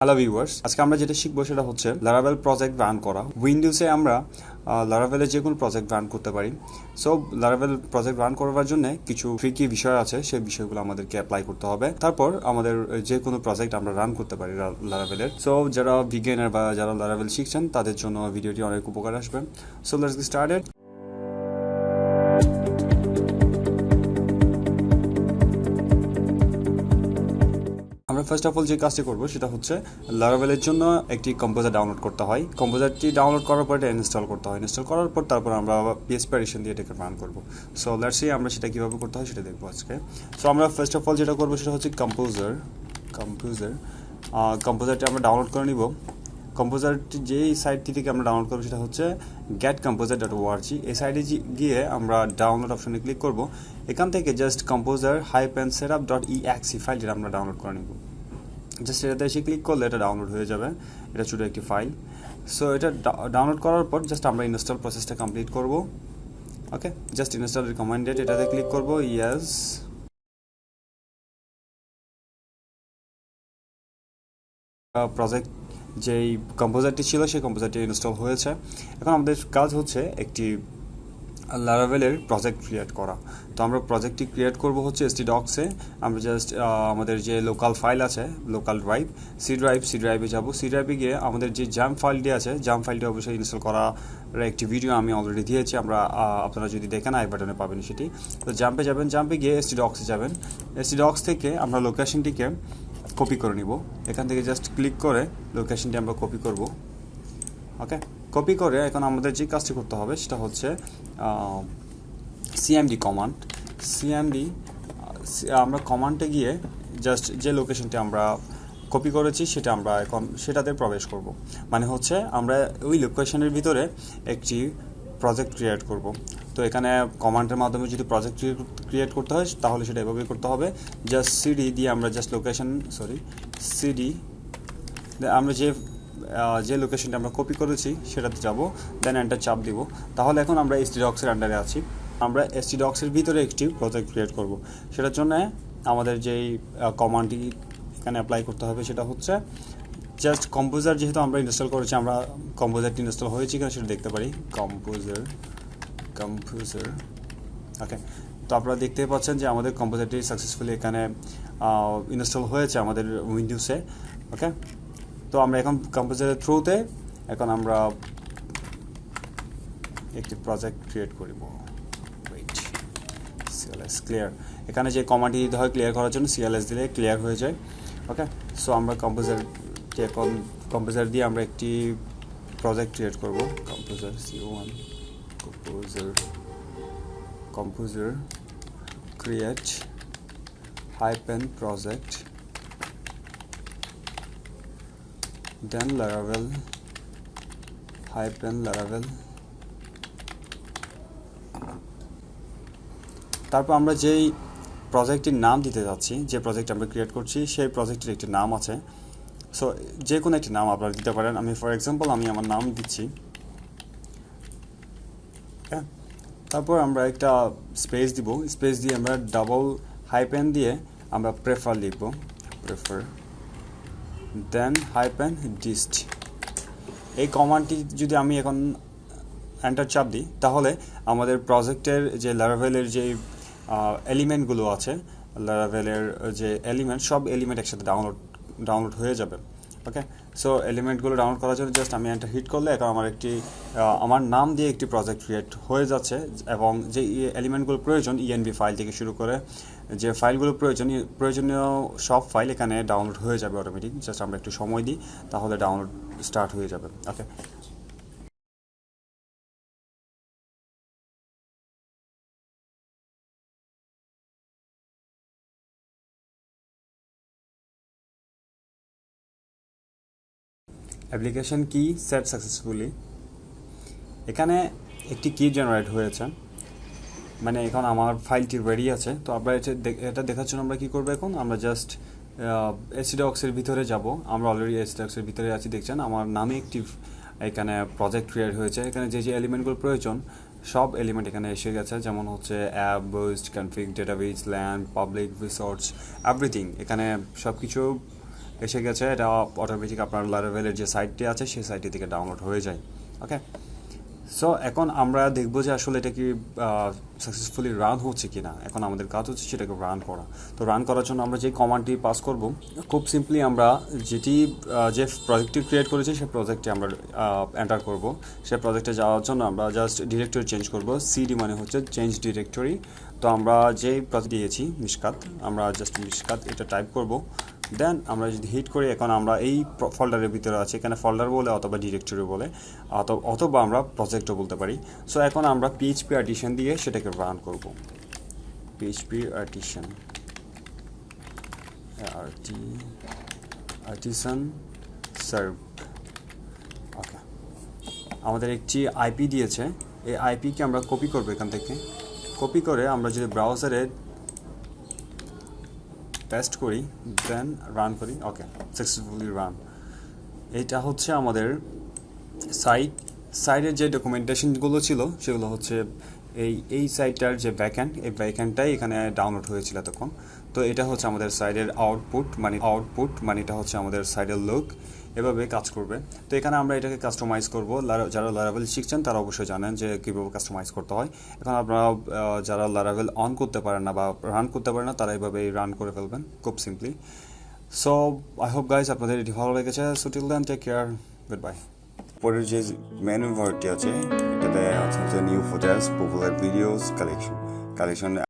Hello viewers, আজকে আমরা যেটা শিখবো সেটা হচ্ছে লারাভেল প্রজেক্ট রান করা। উইন্ডোজে আমরা লারাভেলে যে কোনো প্রজেক্ট রান করতে পারি। সো লারাভেল প্রজেক্ট রান করবার জন্য কিছু ট্রিকি বিষয় আছে, সেই বিষয়গুলো আমাদেরকে অ্যাপ্লাই করতে হবে। তারপর আমাদের যে কোনো প্রজেক্ট আমরা রান করতে পারি লারাভেলের। সো যারা বিগিনার বা যারা লারাভেল শিখছেন তাদের জন্য ভিডিওটি অনেক উপকার আসবে। So let's get started. আমরা ফার্স্ট অফ অল যে কাজটি করবো সেটা হচ্ছে লারাভেলের জন্য একটি কম্পোজার ডাউনলোড করতে হয়। কম্পোজারটি ডাউনলোড করার পর এটা ইনস্টল করতে হয়। ইনস্টল করার পর তারপর আমরা পিএসপি এডিশন দিয়ে এটাকে রান করবো। সো লেটস সি আমরা সেটা কীভাবে করতে হয় সেটা দেখবো আজকে। সো আমরা ফার্স্ট অফ অল যেটা করবো সেটা হচ্ছে কম্পোজারটি আমরা ডাউনলোড করে নিব। কম্পোজারটি যেই সাইটটি থেকে আমরা ডাউনলোড করবো সেটা হচ্ছে getcomposer.org। এই সাইটে গিয়ে আমরা ডাউনলোড অপশনে ক্লিক করব। এখান থেকে জাস্ট composer-setup.exe ফাইলটি আমরা ডাউনলোড করে নিব। জাস্ট এটাতে এসে ক্লিক করলে এটা ডাউনলোড হয়ে যাবে। এটা ছোটো একটি ফাইল। সো এটা ডাউনলোড করার পর জাস্ট আমরা ইনস্টল প্রসেসটা কমপ্লিট করব। ওকে, জাস্ট ইনস্টল রিকমেন্ডেড এটাতে ক্লিক করব। ইয়েস, প্রজেক্ট যেই কম্পোজারটি ছিল সেই কম্পোজারটি ইনস্টল হয়েছে। এখন আমাদের কাজ হচ্ছে একটি লারাভেলের প্রজেক্ট ক্রিয়েট করা। তো আমরা প্রজেক্টটি ক্রিয়েট করব হচ্ছে stdocs-এ। আমরা জাস্ট আমাদের যে লোকাল ফাইল আছে, লোকাল ড্রাইভ, সি ড্রাইভে যাব। সি ড্রাইভে গিয়ে আমাদের যে জাম্প ফাইলটি আছে, জাম্প ফাইলটি অবশ্যই ইনস্টল করার একটি ভিডিও আমি অলরেডি দিয়েছি। আপনারা যদি দেখেন আই বাটনে পাবেন সেটি। তো জাম্পে যাবেন, জাম্পে গিয়ে stdocs-এ যাবেন। stdocs থেকে আমরা লোকেশনটিকে কপি করে নিব। এখান থেকে জাস্ট ক্লিক করে লোকেশনটি আমরা কপি করব। ওকে, কপি করে এখন আমাদের যে কাজটি করতে হবে সেটা হচ্ছে সিএমডি কমান্ড। আমরা কমান্ডে গিয়ে জাস্ট যে লোকেশনটি আমরা কপি করেছি সেটা আমরা এখন সেটাতে প্রবেশ করব। মানে হচ্ছে আমরা ওই লোকেশনের ভিতরে একটি প্রজেক্ট ক্রিয়েট করব। তো এখানে কমান্ডের মাধ্যমে যদি প্রজেক্ট ক্রিয়েট করতে হয় তাহলে সেটা এভাবেই করতে হবে। জাস্ট সিডি দিয়ে আমরা জাস্ট সিডি আমরা যে লোকেশনটা আমরা কপি করেছি সেটাতে যাব, দেন এন্টার চাপ দিব। তাহলে এখন আমরা stdocs-এর আন্ডারে আছি। আমরা stdocs-এর ভিতরে একটি প্রজেক্ট ক্রিয়েট করব। সেটার জন্য আমাদের যেই কমান্ডটি এখানে অ্যাপ্লাই করতে হবে সেটা হচ্ছে জাস্ট কম্পোজার, যেহেতু আমরা ইনস্টল করেছি, আমরা কম্পোজারটি ইনস্টল হয়েছে কিনা সেটা দেখতে পারি। কম্পোজার ওকে, তো আপনারা দেখতে পাচ্ছেন যে আমাদের কম্পোজারটি সাকসেসফুলি এখানে ইনস্টল হয়েছে আমাদের উইন্ডোজে। ওকে, তো আমরা এখন কম্পোজারের থ্রুতে এখন আমরা একটি প্রজেক্ট ক্রিয়েট করব। সিএলএস ক্লিয়ার, এখানে যে কমান্ডটি দিতে হয় ক্লিয়ার করার জন্য সিএলএস দিলে ক্লিয়ার হয়ে যায়। ওকে, সো আমরা কম্পোজার দিয়ে আমরা একটি প্রজেক্ট ক্রিয়েট করব। Composer create -project, then Laravel তারপর আমরা যেই প্রজেক্টটির নাম দিতে যাচ্ছি, যে প্রজেক্ট আমরা ক্রিয়েট করছি সেই প্রজেক্টের একটি নাম আছে। সো যে কোনো একটি নাম আপনারা দিতে পারেন। আমি ফর এক্সাম্পল আমার নাম দিচ্ছি। তারপর আমরা একটা স্পেস দিব। স্পেস দিয়ে আমরা ডাবল হাইপেন দিয়ে আমরা প্রেফার লিখব, দেন -dist। এই কমান্ডটি যদি আমি এখন এন্টার চাপ দিই তাহলে আমাদের প্রজেক্টের যে লারাভেলের যে এলিমেন্টগুলো আছে, লারাভেলের যে এলিমেন্ট, সব এলিমেন্ট একসাথে ডাউনলোড হয়ে যাবে। ওকে, সো এলিমেন্টগুলো ডাউনলোড করার জন্য জাস্ট আমি এন্টার হিট করলে এখন আমার নাম দিয়ে একটি প্রজেক্ট ক্রিয়েট হয়ে যাচ্ছে। এবং যে এলিমেন্টগুলো প্রয়োজন, ইএনভি ফাইল থেকে শুরু করে যে ফাইলগুলো প্রয়োজনীয় সব ফাইল এখানে ডাউনলোড হয়ে যাবে অটোমেটিক। জাস্ট আমরা একটু সময় দিই তাহলে ডাউনলোড স্টার্ট হয়ে যাবে। ওকে, অ্যাপ্লিকেশন কি সেট সাকসেসফুলি। এখানে একটি কি জেনারেট হয়েছে, মানে এখন আমার ফাইলটি রেডি আছে। তো আমরা এটা দেখার জন্য আমরা কী করবো, এখন আমরা জাস্ট stdocs-এর ভিতরে যাব। আমরা অলরেডি stdocs-এর ভিতরে আছি, দেখছেন আমার নামে একটি এখানে প্রজেক্ট ক্রিয়েট হয়েছে। এখানে যে এলিমেন্টগুলো প্রয়োজন সব এলিমেন্ট এখানে এসে গেছে, যেমন হচ্ছে app, boost, config, database, land, public, resource, everything. এখানে সব কিছু এসে গেছে, এটা অটোমেটিক আপনার লারাভেলের যে সাইটটি আছে সেই সাইটটি থেকে ডাউনলোড হয়ে যায়। ওকে, সো এখন আমরা দেখব যে আসলে এটা কি সাকসেসফুলি রান হচ্ছে কিনা। এখন আমাদের কাজ হচ্ছে সেটাকে রান করা। তো রান করার জন্য আমরা যে কমান্ডটি পাস করব, খুব সিম্পলি আমরা যে প্রজেক্টটি ক্রিয়েট করেছি সেই প্রজেক্টটি আমরা এন্টার করব। সেই প্রজেক্টে যাওয়ার জন্য আমরা জাস্ট ডিরেক্টরি চেঞ্জ করব। সিডি মানে হচ্ছে চেঞ্জ ডিরেক্টরি। তো আমরা যেই প্রজেক্ট দিয়েছি মিশকাত, আমরা জাস্ট মিশকাত এটা টাইপ করব। দেন আমরা যদি হিট করি, এখন আমরা এই ফোল্ডারের ভিতরে আছি, এখানে ফোল্ডার বলে অথবা ডিরেক্টরি বলে অথবা আমরা প্রজেক্টও বলতে পারি। সো এখন আমরা পিএইচপি আর্টিসান দিয়ে সেটাকে রান করব। PHP artisan serve. ওকে, আমাদের একটি আইপি দিয়েছে, এই আইপিকে আমরা কপি করব। এখান থেকে কপি করে আমরা যদি ব্রাউজারে টেস্ট করি, দেন রান করি। ওকে, সাকসেসফুলি রান। এইটা হচ্ছে আমাদের সাইটের যে ডকুমেন্টেশনগুলো ছিল সেগুলো হচ্ছে এই সাইটটার যে ব্যাকএন্ড, এই ব্যাকএন্ডটাই এখানে ডাউনলোড হয়েছিল তখন। তো এটা হচ্ছে আমাদের সাইটের আউটপুট, মানে এটা হচ্ছে আমাদের সাইটের লুক। এভাবে কাজ করবে। তো এখানে আমরা এটাকে কাস্টমাইজ করব। যারা লারাভেল শিখছেন তারা অবশ্যই জানেন যে কীভাবে কাস্টমাইজ করতে হয়। এখন আপনারা যারা লারাভেল অন করতে পারেন না বা রান করতে পারেন না, তারা এইভাবে রান করে ফেলবেন খুব simply. So I hope guys আপনাদের এটি ভালো লেগেছে। So till then, take care, good bye. পরের যে মেনু ভার্টটি আছে, এটাতে আছে new footage, popular videos, collection